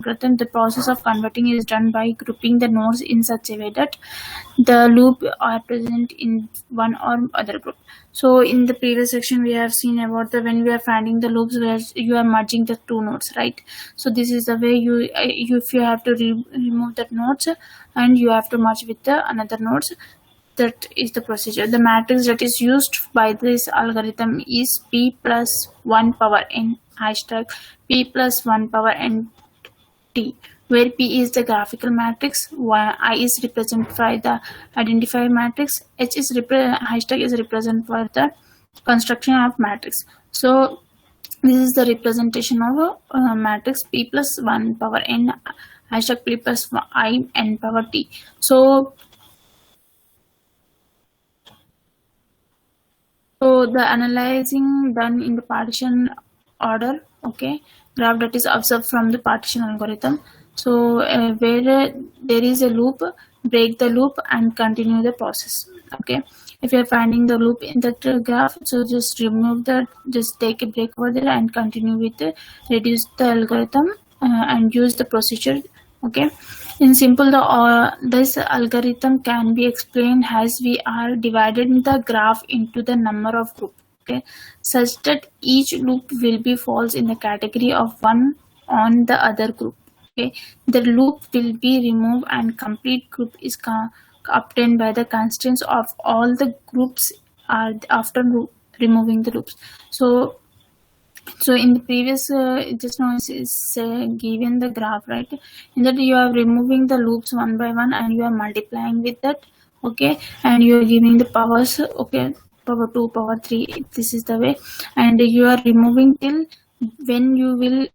algorithm, the process of converting is done by grouping the nodes in such a way that the loop are present in one or other group. So in the previous section we have seen about the when we are finding the loops where you are merging the two nodes, right? So this is the way you if you have to remove that nodes and you have to merge with the another nodes. That is the procedure. The matrix that is used by this algorithm is p plus 1 power n hashtag p plus 1 power n t, where p is the graphical matrix, I is represented by the identifier matrix, h is hashtag is represented by the construction of matrix. So this is the representation of a matrix p plus 1 power n hashtag p plus I n power t. So the analyzing done in the partition order, okay, graph that is observed from the partition algorithm. So where there is a loop, break the loop and continue the process. Okay, if you are finding the loop in that graph, so just remove that, just take a break over there and continue with the reduce the algorithm and use the procedure. Okay, in simple, this algorithm can be explained as we are dividing the graph into the number of groups, okay, such that each loop will be falls in the category of one on the other group. Okay, the loop will be removed and complete group is obtained by the constraints of all the groups are after removing the loops. So in the previous just now is given the graph, right? In that you are removing the loops one by one and you are multiplying with that, okay, and you are giving the powers, okay, power 2, power 3, this is the way, and you are removing till when you will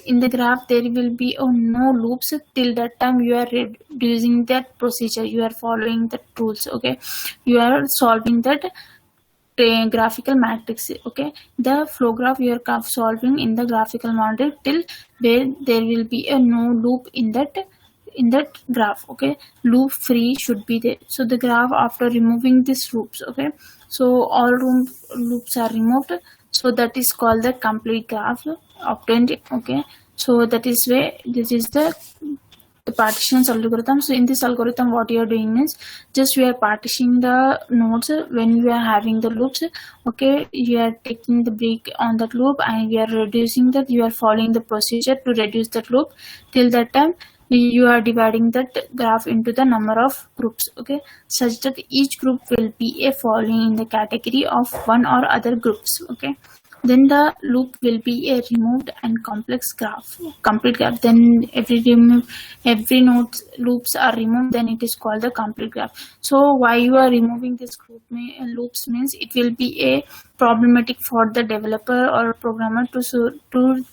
in the graph there will be no loops. Till that time you are reducing that procedure, you are following the rules, okay, you are solving that graphical matrix. Okay, the flow graph you are solving in the graphical matrix till where there will be a no loop in that graph. Okay, loop free should be there. So the graph after removing these loops, okay, so all loops are removed, so that is called the complete graph obtained. Okay, so that is where this is the partitions algorithm. So in this algorithm what you are doing is just you are partitioning the nodes when you are having the loops. Okay, you are taking the break on that loop and you are reducing that, you are following the procedure to reduce that loop. Till that time you are dividing that graph into the number of groups, okay, such that each group will be a falling in the category of one or other groups. Okay, then the loop will be a removed and complex graph, complete graph. Then every node loops are removed, then it is called the complete graph. So why you are removing this loops means it will be a problematic for the developer or programmer to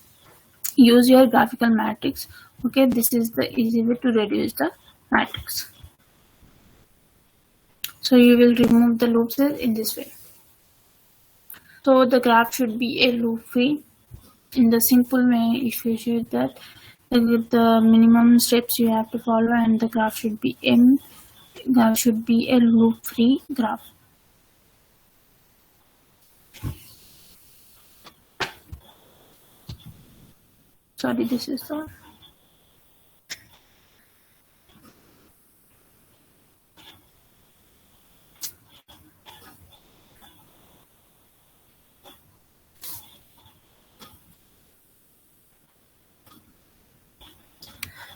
use your graphical matrix. Okay, this is the easy way to reduce the matrix. So you will remove the loops in this way. So the graph should be a loop free. In the simple way, if you show that with the minimum steps you have to follow, and the graph should be a loop free graph. Sorry, this is all.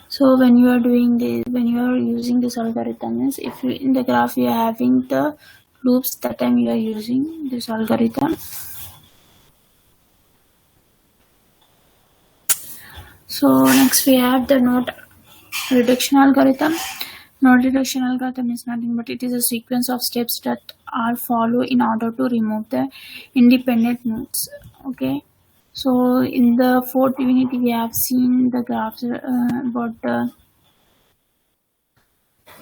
So when you are doing this, when you are using this algorithm, is if you in the graph you are having the loops, that time you are using this algorithm. So next we have the node reduction algorithm. Node reduction algorithm is nothing but it is a sequence of steps that are followed in order to remove the independent nodes. Okay, so in the fourth unit we have seen the graphs about the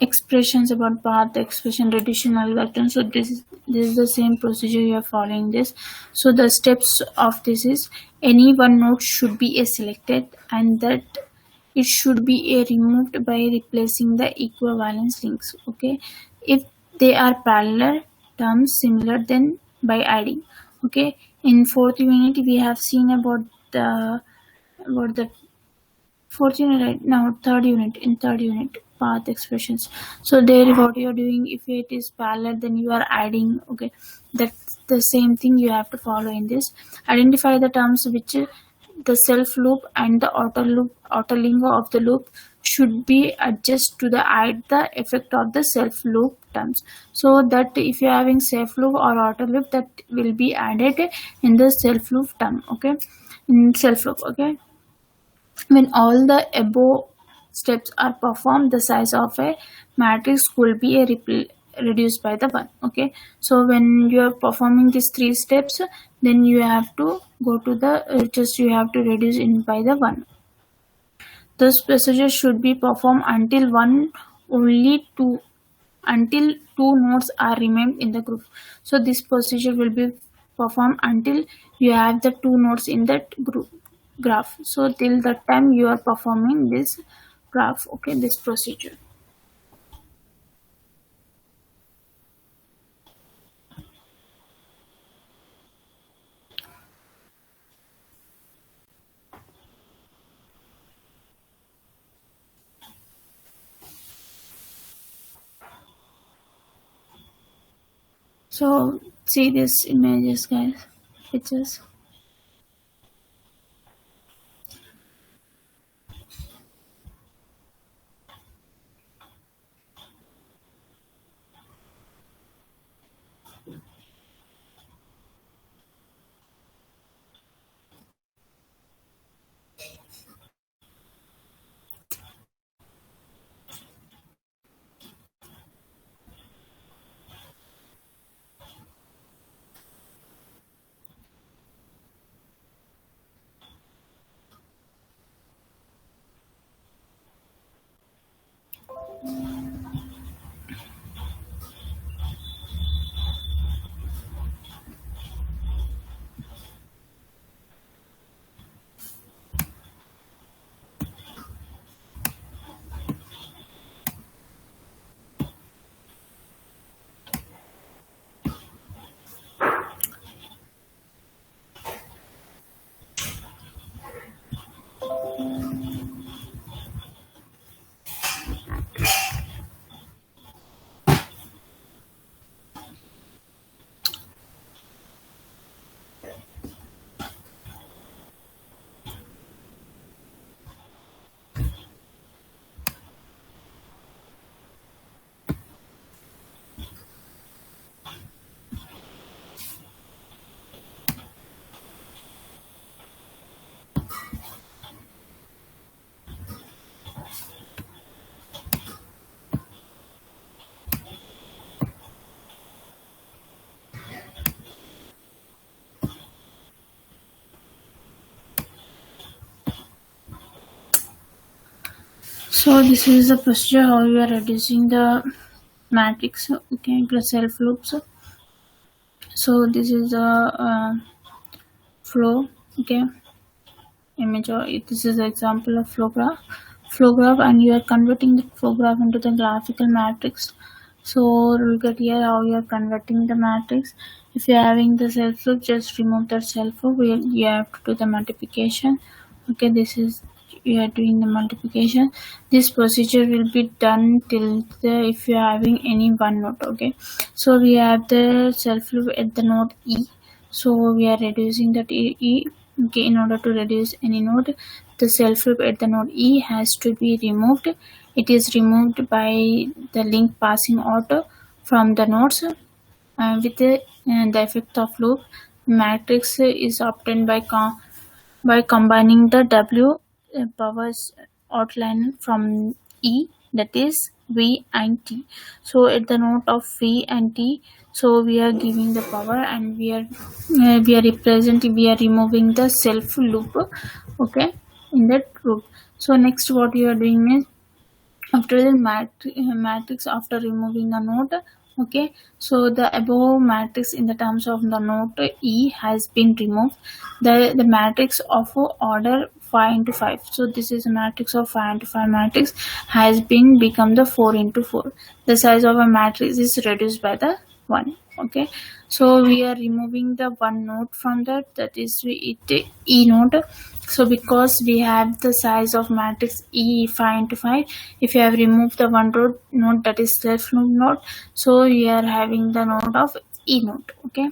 expressions about path expression reduction algorithm. So this is the same procedure you are following this. So the steps of this is any one node should be a selected, and that it should be a removed by replacing the equivalence links. Okay, if they are parallel terms similar, then by adding. Okay, in fourth unit we have seen about the fourth unit, right? Now third unit, in third unit, path expressions. So there what you're doing, if it is parallel, then you are adding. Okay, that's the same thing you have to follow in this. Identify the terms which the self loop and the outer link of the loop should be adjusted to the add the effect of the self loop terms. So that if you are having self loop or outer loop, that will be added in the self loop term. Okay, in self loop. Okay, when all the above steps are performed, the size of a matrix will be reduced by the 1. Okay, so when you are performing these 3 steps, then you have to go to the just you have to reduce in by the 1. This procedure should be performed until until 2 nodes are remained in the group. So this procedure will be performed until you have the 2 nodes in that group graph. So till that time you are performing this graph. Okay, this procedure. So see these images, guys, pictures. So this is the procedure how you are reducing the matrix. Okay, the self loops. So this is the flow. Okay, image, or this is the example of flow graph, and you are converting the flow graph into the graphical matrix. So look at here how you are converting the matrix. If you are having the self loop, just remove the self loop. You have to do the multiplication. Okay, this is you are doing the multiplication. This procedure will be done till the if you are having any one node. Okay, so we have the self loop at the node E. So we are reducing that E. Okay, in order to reduce any node, the self loop at the node E has to be removed. It is removed by the link passing out from the nodes with the effect of loop. Matrix is obtained by combining the W powers outline from E, that is V and T. So at the node of V and T, so we are giving the power, and we are removing the self loop. Okay, in that loop. So next what you are doing is, after the matrix, after removing the node. Okay, so the above matrix in the terms of the node E has been removed. The matrix of order 5 into 5, so this is a matrix of 5 into 5 matrix, has been become the 4 into 4. The size of a matrix is reduced by the 1. Okay, so we are removing the one node from that is E node. So because we have the size of matrix E 5 into 5, if you have removed the one node that is self loop node, so you are having the node of E node. Okay.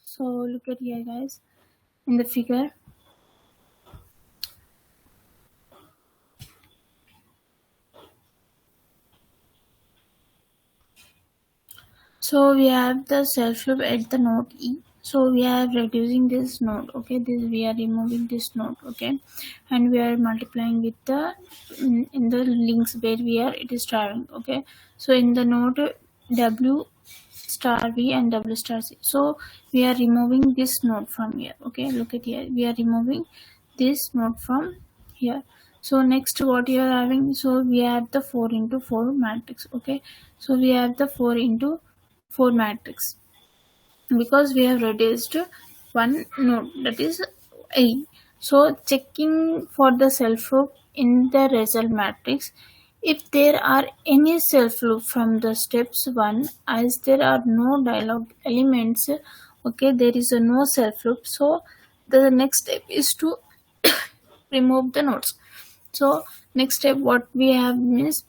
So look at here, guys, in the figure. So we have the self loop at the node E. So we are reducing this node. Okay, this we are removing this node. Okay, and we are multiplying with the in the links where we are it is traveling. Okay, so in the node W star V and W star C. So we are removing this node from here. Okay, look at here. We are removing this node from here. So next what you are having, so we have the 4 into 4 matrix. Okay, so we have the 4 into 4 matrix because we have reduced one node, that is A. So checking for the self loop in the result matrix, if there are any self loop from the steps 1, as there are no dialog elements, okay, there is a no self loop, so the next step is to remove the nodes. So next step what we have means,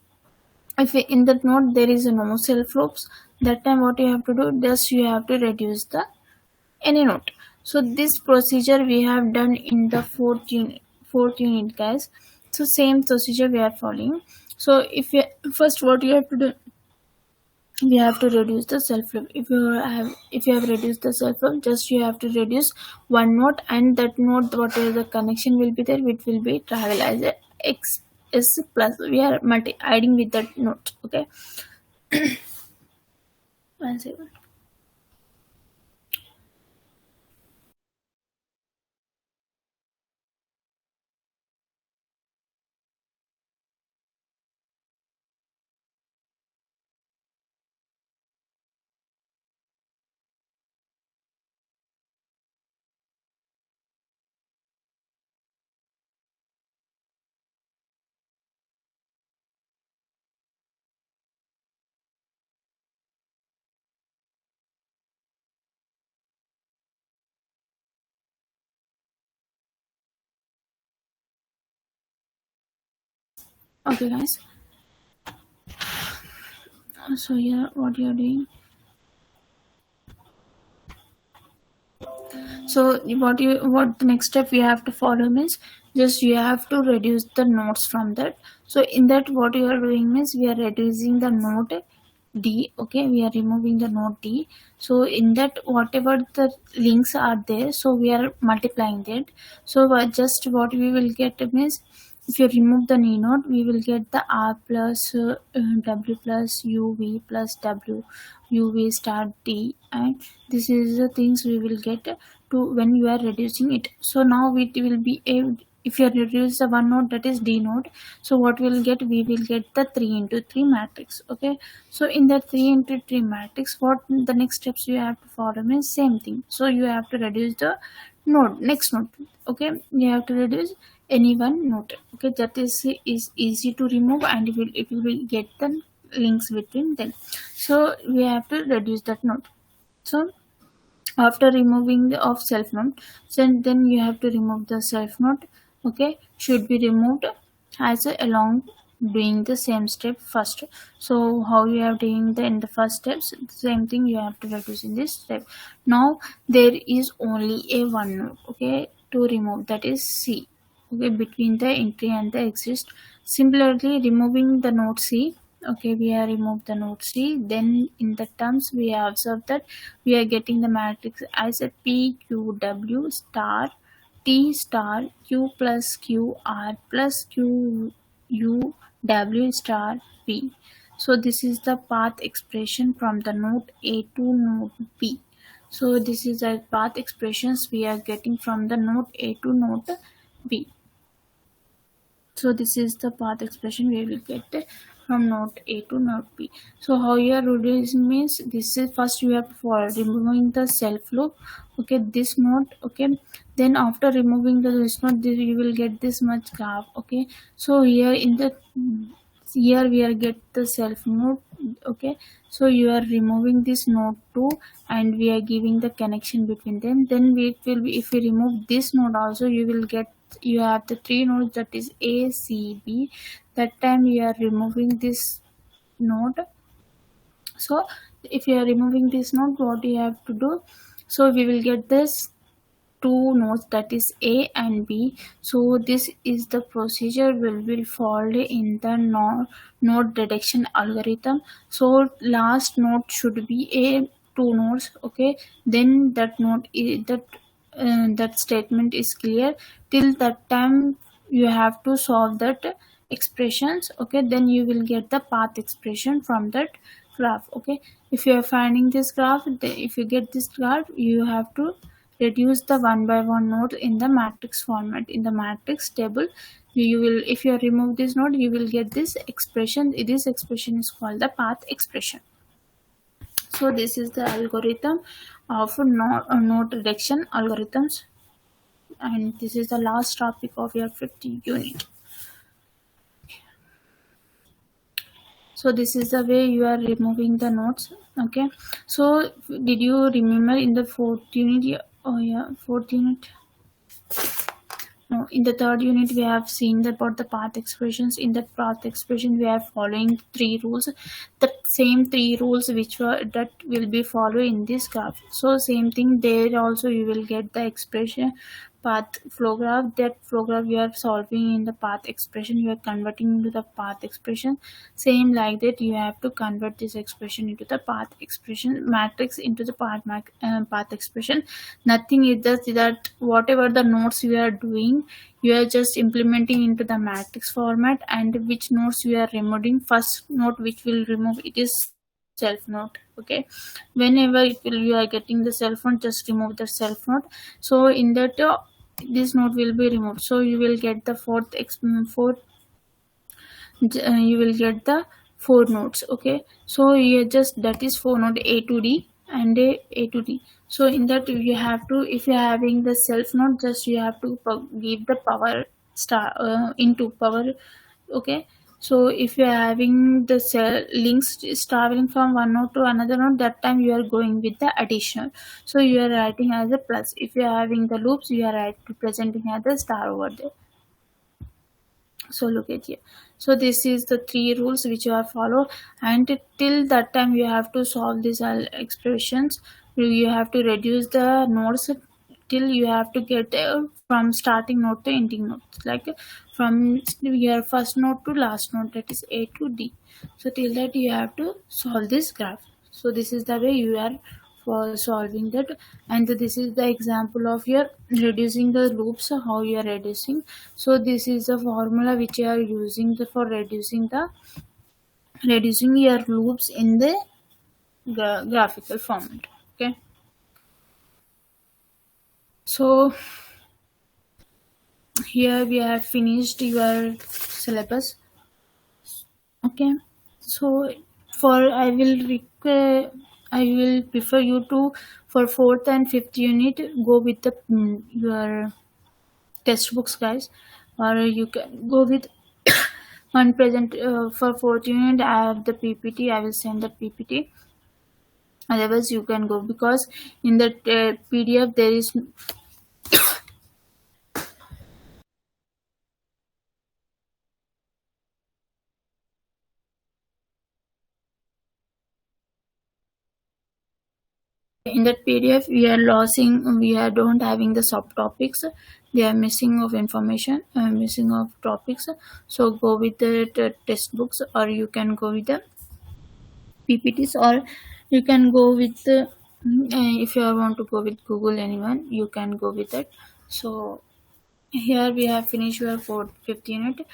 if in that node there is no self loops, that time what you have to do, just you have to reduce the any node. So this procedure we have done in the fourth unit, guys. So same procedure we are following. So if you first what you have to do, we have to reduce the self loop. If you have reduced the self loop, just you have to reduce one node, and that node whatever the connection will be there, it will be travel as a x s plus, we are multi adding with that node. Okay. One second. Okay, guys. So here what you are doing, so what the next step we have to follow means, just you have to reduce the nodes from that. So in that what you are doing means, we are reducing the node D. Okay, we are removing the node D. So in that whatever the links are there, so we are multiplying that. So just what we will get means, if you remove the N node, we will get the R plus W plus UV plus W UV star D, and this is the things we will get to when you are reducing it. So now it will be a, if you reduce the one node, that is D node, so what we'll get, we will get the 3 into 3 matrix. Okay, so in the 3 into 3 matrix, what the next steps you have to follow means same thing. So you have to reduce the node, next node. Okay, you have to reduce any one node. Okay, that is easy to remove, and it will get the links between them. So we have to reduce that node. So after removing the of self node, then you have to remove the self node. Okay, should be removed as along doing the same step first. So how you are doing the in the first steps, same thing you have to reduce in this step. Now there is only a one node, okay, to remove, that is C. Okay, between the entry and the exist. Similarly, removing the node C. Okay, we have removed the node C. Then in the terms we have observed that we are getting the matrix as a P Q W star T star Q plus Q R plus Q U W star P. So this is the path expression from the node A to node B. So this is the path expressions we are getting from the node A to node B. So this is the path expression we will get from node A to node B. So how you are reducing means, this is first you have for removing the self loop. Okay, this node. Okay, then after removing this node, you will get this much graph. Okay, so here in the here we are get the self node. Okay, so you are removing this node 2 and we are giving the connection between them. Then we will be, if we remove this node also, you will get, you have the three nodes, that is A C B. That time you are removing this node. So if you are removing this node, what you have to do, so we will get this two nodes, that is A and B. So this is the procedure will follow in the node reduction algorithm. So last node should be a two nodes. Okay, then that node is that statement is clear. Till that time you have to solve that expressions. Okay, then you will get the path expression from that graph. Okay, if you are finding this graph, if you get this graph, you have to reduce the one by one node in the matrix format. In the matrix table, you will, if you remove this node, you will get this expression. This expression is called the path expression. So this is the algorithm of node reduction algorithms, and this is the last topic of your 50 unit. So this is the way you are removing the nodes. Okay, so did you remember in the fourth unit? Oh yeah, fourth unit. No, in the third unit we have seen about the path expressions. In that path expression we are following three rules. The same three rules which were that will be followed in this graph. So same thing there also, you will get the expression path flow graph. That flow graph you are solving in the path expression, you are converting into the path expression. Same like that, you have to convert this expression into the path expression matrix into the path expression. Nothing is just that whatever the nodes you are doing, you are just implementing into the matrix format, and which nodes you are removing. First node which will remove it is self node. Okay, whenever it will, you are getting the self node, just remove the self node. So in that this node will be removed. So you will get the you will get the four nodes. Okay, so you just, that is four node A to D and A to D. So in that you have to, if you are having the self node, just you have to give the power star into power. Okay, so if you are having the cell links traveling from one node to another node, that time you are going with the addition. So you are writing as a plus. If you are having the loops, you are presenting as a star over there. So look at here. So this is the three rules which you have followed, and till that time you have to solve these expressions. You have to reduce the nodes till you have to get from starting node to ending node, like from your first node to last node, that is A to D. So till that you have to solve this graph. So this is the way you are for solving that, and this is the example of your reducing the loops, how you are reducing. So this is the formula which you are using for reducing your loops in the graphical format. Okay, so here we have finished your syllabus. Okay, so for I will prefer you to, for fourth and fifth unit, go with the your textbooks, guys. or you can go with one present. For 4th unit I have the PPT. I will send the PPT. Otherwise you can go, because in the PDF there is in that PDF we are don't having the subtopics. They are missing of information, missing of topics. So go with the textbooks, or you can go with the PPTs, or you can go with if you want to go with Google, anyone you can go with it. So here we have finished your 4th-5th unit.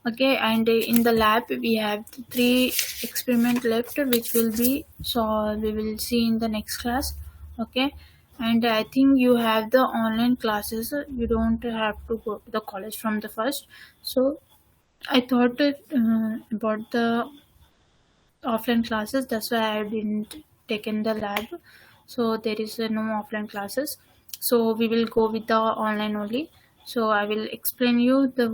Okay, and in the lab we have 3 experiment left, which will be, so we will see in the next class. Okay, and I think you have the online classes. You don't have to go to the college from the first. So I thought about the offline classes, that's why I didn't take in the lab. So there is no offline classes, so we will go with the online only. So I will explain you the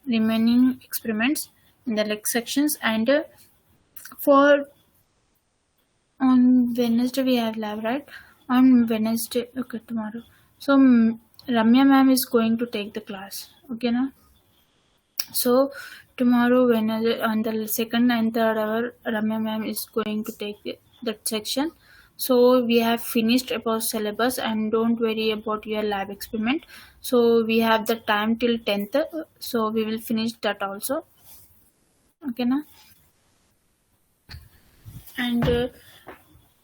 remaining experiments in the next sections. And for on Wednesday we have lab, right? On Wednesday, okay, tomorrow. So Ramya ma'am is going to take the class, okay now. So tomorrow, when on the second and third hour, Ramya ma'am is going to take that section. So we have finished about syllabus, and don't worry about your lab experiment. So we have the time till 10th. So we will finish that also. Okay, na? And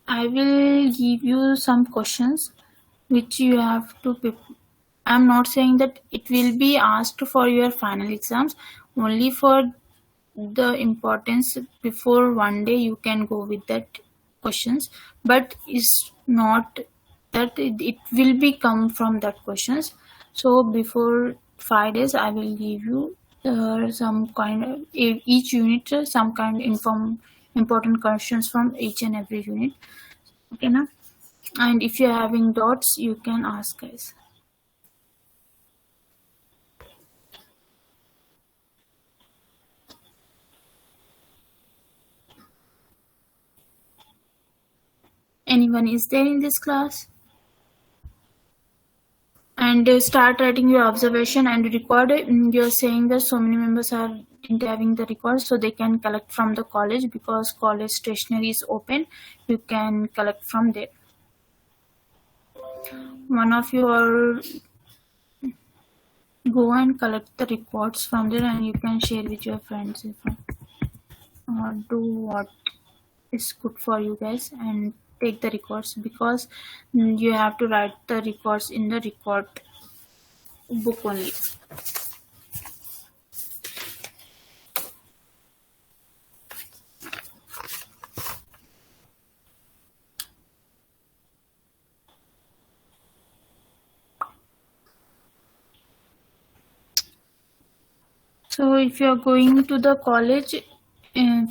I will give you some questions which you have to prepare. I'm not saying that it will be asked for your final exams, only for the importance. Before one day you can go with that questions, but it's not that it will be come from that questions. So before 5 days I will give you some kind of each unit, some kind of important questions from each and every unit. Okay now? And if you're having doubts you can ask, guys. Anyone is there in this class? And start writing your observation and record it. You're saying that so many members are having the records, so they can collect from the college, because college stationery is open. You can collect from there. One of you are go and collect the records from there, and you can share with your friends if do what is good for you guys, and take the records, because you have to write the records in the record book only. So if you are going to the college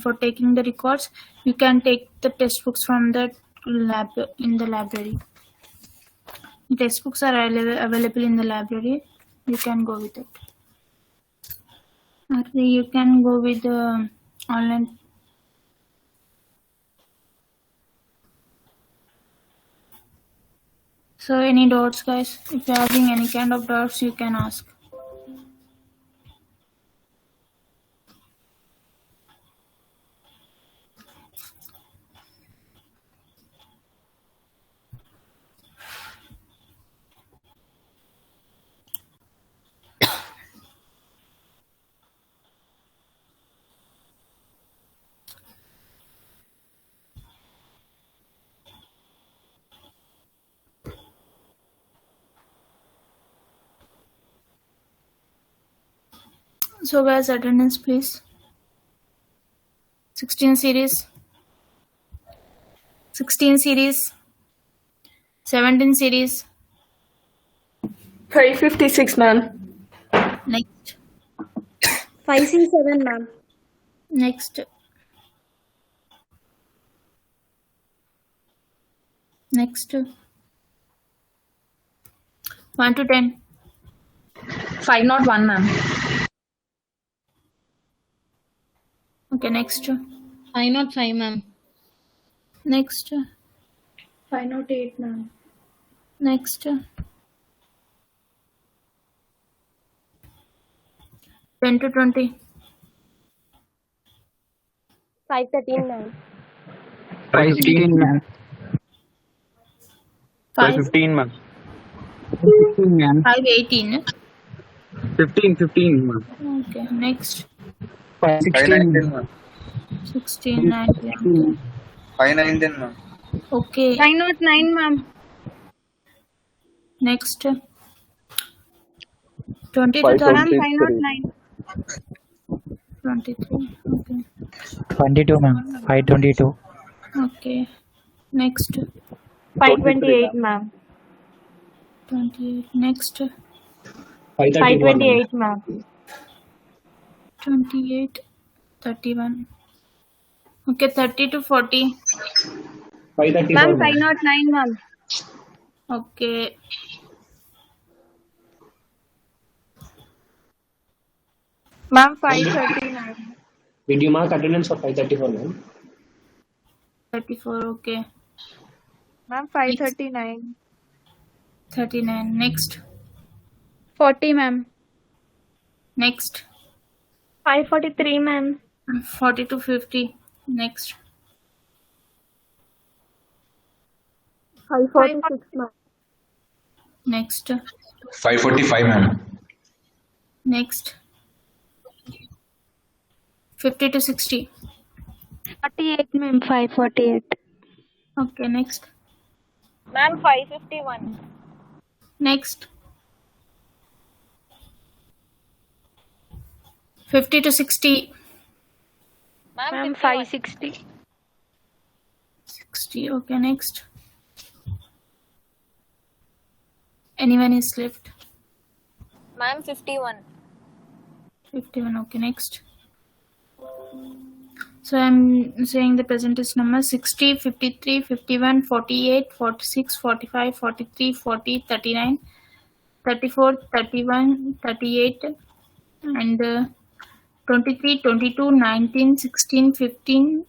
for taking the records, you can take the textbooks from the lab in the library. The textbooks are available in the library. You can go with it. Or you can go with the online. So any doubts, guys? If you're having any kind of doubts, you can ask. So guys, attendance please. 16 series. 16 series. 17 series. 556, ma'am. Next. 5C7, ma'am. Next. Next. 1 to 10. 501, ma'am. Okay, next. 505, ma'am. Next. 508, ma'am. Next. 10 to 20. 513, ma'am. 516, ma'am. 5. 515, ma'am. 15, ma'am. 518. 15, ma'am. Okay, next. 516, ma'am. 16, 19. 519, ma'am. Okay, 509, ma'am. next. 20 to 523. 30. Ma'am, 509. 23. Okay. 22, ma'am. 522. Okay. Next. 528, ma'am. 28. Next. 528, ma'am. 28. 31. Okay, 30 to 40. 534, Ma'am, ma'am. 509, ma'am. Okay. Ma'am, 539. Did you mark attendance for 534, ma'am? 34. Okay. Ma'am, 539. 39. Next. 40, ma'am. Next. 543, ma'am. 40 to 50. Next. 546, ma'am. Next. 545, ma'am. Next. 50 to 60. 48, ma'am. 548. Okay. Next. Ma'am, 551. Next. 50 to 60. Ma'am, 560. 60. Okay. Next. Anyone is left? Ma'am, 51. 51. Okay. Next. So I'm saying the present is number 60, 53, 51, 48, 46, 45, 43, 40, 39, 34, 31, 38, and 23, 22, 19, 16, 15,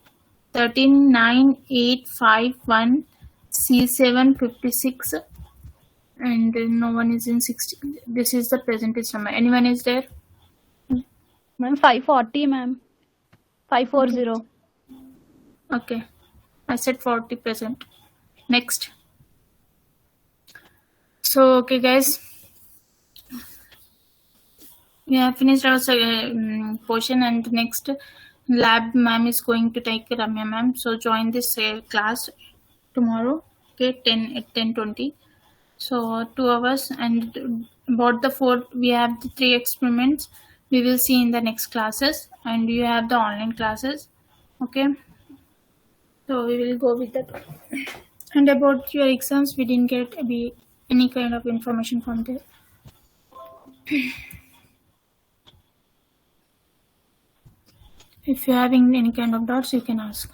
13, 9, 8, 5, 1, C7, 56, and no one is in 60. This is the present is number. Anyone is there? Ma'am, 540, ma'am. 540. Okay. I said 40%. Next. So, okay, guys. We have finished our portion, and next lab ma'am is going to take Ramya ma'am. So, join this class tomorrow, okay, 10 at 10:20. So, 2 hours, and about the 4, we have the 3 experiments we will see in the next classes, and you have the online classes, okay. So we will go with that. And about your exams, we didn't get any kind of information from there. If you're having any kind of doubts, you can ask.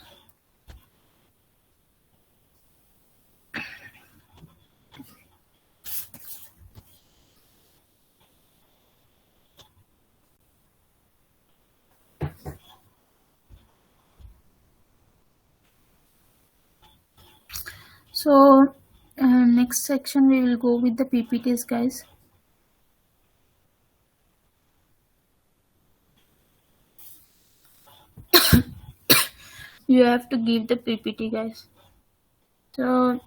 So next section we will go with the PPTs, guys. You have to give the PPT, guys. So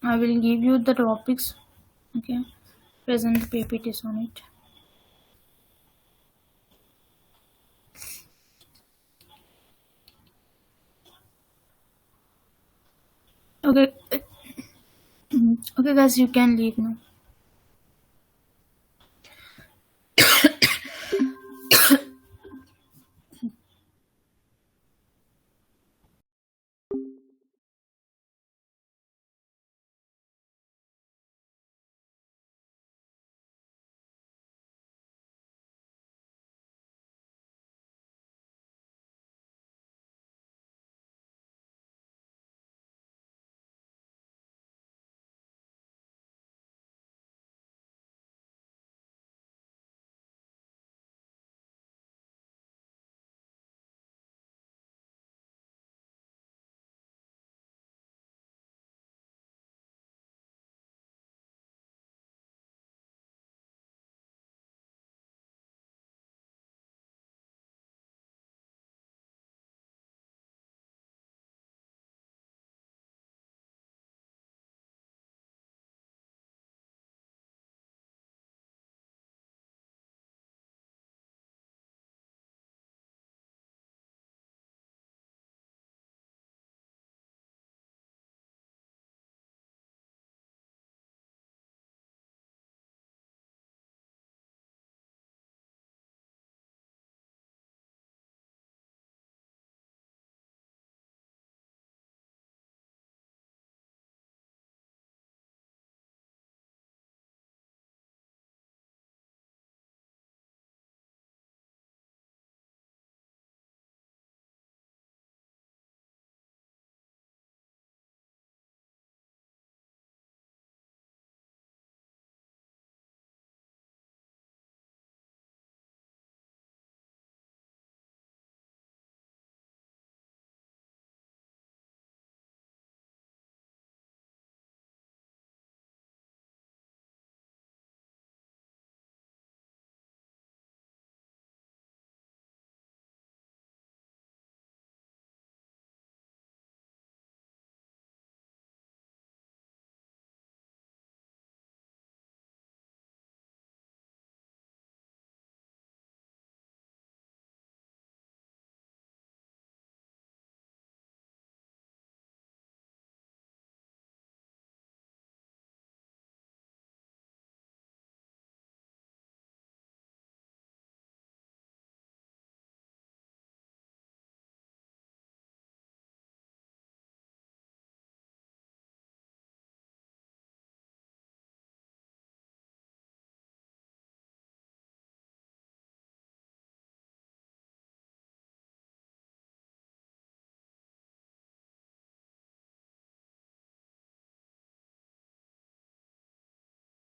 I will give you the topics, okay. Present the PPTs on it. Okay. Okay, guys, you can leave now.